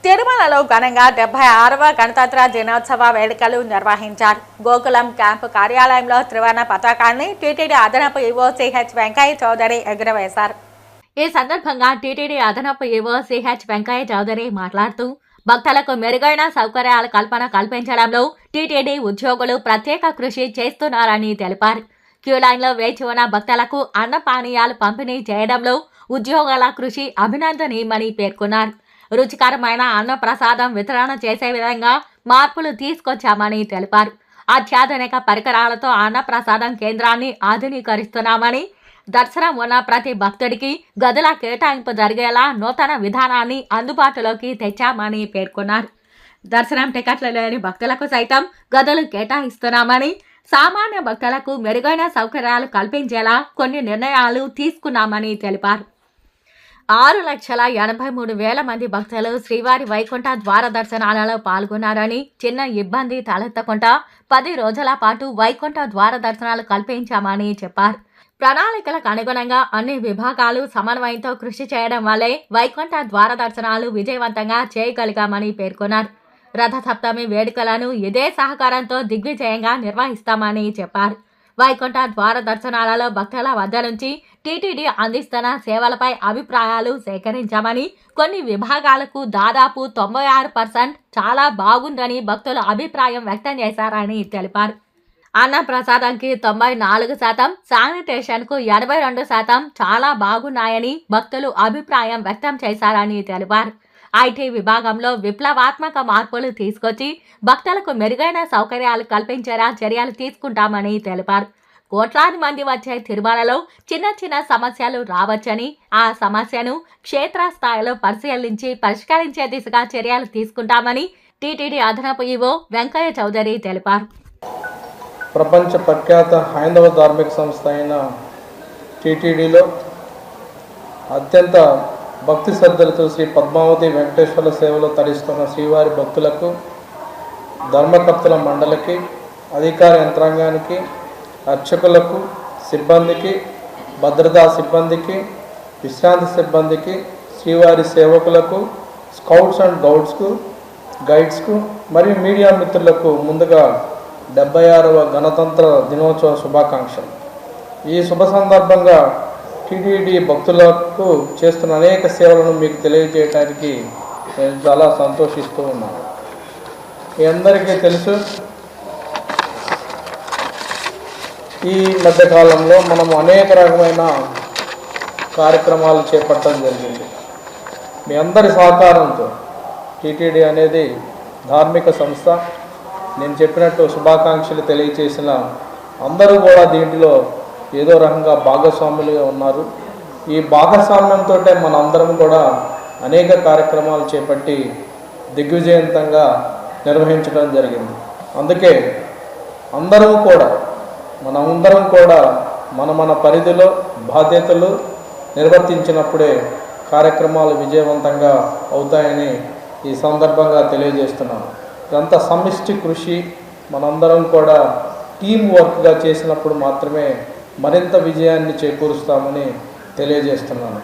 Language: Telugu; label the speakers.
Speaker 1: తిరుమలలో ఘనంగా 76వ గణతంత్ర దినోత్సవ వేడుకలు నిర్వహించారు. గోకులం క్యాంపు కార్యాలయంలో త్రివర్ణ పతాకాన్ని టీటీడీ అదనపు ఈవో సిహెచ్ వెంకయ్య చౌదరి ఎగురవేశారు. ఈ సందర్భంగా టీటీడీ అదనపు ఈవో సిహెచ్ వెంకయ్య చౌదరి మాట్లాడుతూ, భక్తులకు మెరుగైన సౌకర్యాల కల్పన కల్పించడంలో టీటీడీ ఉద్యోగులు ప్రత్యేక కృషి చేస్తున్నారని తెలిపారు. క్యూలైన్లో వేచి ఉన్న భక్తులకు అన్నపానీయాలు పంపిణీ చేయడంలో ఉద్యోగుల కృషి అభినందనీయమని పేర్కొన్నారు. రుచికరమైన అన్న ప్రసాదం వితరణ చేసే విధంగా మార్పులు తీసుకొచ్చామని తెలిపారు. అత్యాధునిక పరికరాలతో అన్న ప్రసాదం కేంద్రాన్ని ఆధునీకరిస్తున్నామని, దర్శనం ఉన్న ప్రతి భక్తుడికి గదుల కేటాయింపు జరిగేలా నూతన విధానాన్ని అందుబాటులోకి తెచ్చామని పేర్కొన్నారు. దర్శనం టికెట్లు లేని భక్తులకు సైతం గదులు కేటాయిస్తున్నామని, సామాన్య భక్తులకు మెరుగైన సౌకర్యాలు కల్పించేలా కొన్ని నిర్ణయాలు తీసుకున్నామని తెలిపారు. 6,83,000 మంది భక్తులు శ్రీవారి వైకుంఠ ద్వార దర్శనాలలో పాల్గొన్నారని, చిన్న ఇబ్బంది తలెత్తకుండా 10 రోజుల పాటు వైకుంఠ ద్వార దర్శనాలు కల్పించామని చెప్పారు. ప్రణాళికలకు అనుగుణంగా అన్ని విభాగాలు సమన్వయంతో కృషి చేయడం వల్లే వైకుంఠ ద్వార దర్శనాలు విజయవంతంగా చేయగలిగామని పేర్కొన్నారు. రథసప్తమి వేడుకలను ఇదే సహకారంతో దిగ్విజయంగా నిర్వహిస్తామని చెప్పారు. వైకుంఠ ద్వార దర్శనాలలో భక్తుల వద్ద నుంచి టీటీడీ అందిస్తున్న సేవలపై అభిప్రాయాలు సేకరించామని, కొన్ని విభాగాలకు దాదాపు 96% చాలా బాగుందని భక్తులు అభిప్రాయం వ్యక్తం చేశారని తెలిపారు. అన్న ప్రసాదంకి 94%, శానిటేషన్కు 82% చాలా బాగున్నాయని భక్తులు అభిప్రాయం వ్యక్తం చేశారని తెలిపారు. ఐటీ విభాగంలో విప్లవాత్మక మార్పులు తీసుకొచ్చి భక్తులకు మెరుగైన సౌకర్యాలు కల్పించేలా చర్యలు తీసుకుంటామని తెలిపారు. కోట్లాది మంది వచ్చే తిరుమలలో చిన్న చిన్న సమస్యలు రావచ్చని, ఆ సమస్యను క్షేత్రస్థాయిలో పరిశీలించి పరిష్కరించే దిశగా చర్యలు తీసుకుంటామని టీటీడీ అదనపు ఈవో వెంకయ్య చౌదరి తెలిపారు.
Speaker 2: ప్రపంచ ప్రఖ్యాత హైందవ ధార్మిక సంస్థ అయిన టీటీడీలో అత్యంత భక్తి శ్రద్ధలతో శ్రీ పద్మావతి వెంకటేశ్వర సేవలో తరిస్తున్న శ్రీవారి భక్తులకు, ధర్మకర్తల మండలికి, అధికార యంత్రాంగానికి, అర్చకులకు, సిబ్బందికి, భద్రతా సిబ్బందికి, విశ్రాంతి సిబ్బందికి, శ్రీవారి సేవకులకు, స్కౌట్స్ అండ్ గైడ్స్కు మరియు మీడియా మిత్రులకు ముందుగా 76వ గణతంత్ర దినోత్సవ శుభాకాంక్షలు. ఈ శుభ సందర్భంగా టీటీడీ భక్తులకు చేస్తున్న అనేక సేవలను మీకు తెలియజేయడానికి నేను చాలా సంతోషిస్తూ ఉన్నాను. మీ అందరికీ తెలుసు, ఈ మధ్యకాలంలో మనము అనేక రకమైన కార్యక్రమాలు చేపట్టడం జరిగింది. మీ అందరి సహకారంతో టీటీడీ అనేది ధార్మిక సంస్థ. నేను చెప్పినట్టు శుభాకాంక్షలు తెలియచేసిన అందరూ కూడా దీంట్లో ఏదో రకంగా భాగస్వాములుగా ఉన్నారు. ఈ భాగస్వామ్యంతో మనందరం కూడా అనేక కార్యక్రమాలు చేపట్టి దిగ్విజయంతంగా నిర్వహించడం జరిగింది. అందుకే మనందరం కూడా మన పరిధిలో బాధ్యతలు నిర్వర్తించినప్పుడే కార్యక్రమాలు విజయవంతంగా అవుతాయని ఈ సందర్భంగా తెలియజేస్తున్నాను. ఇదంతా సమిష్టి కృషి. మనందరం కూడా టీం వర్క్గా చేసినప్పుడు మాత్రమే మరింత విజయాన్ని చేకూరుస్తామని తెలియజేస్తున్నాను.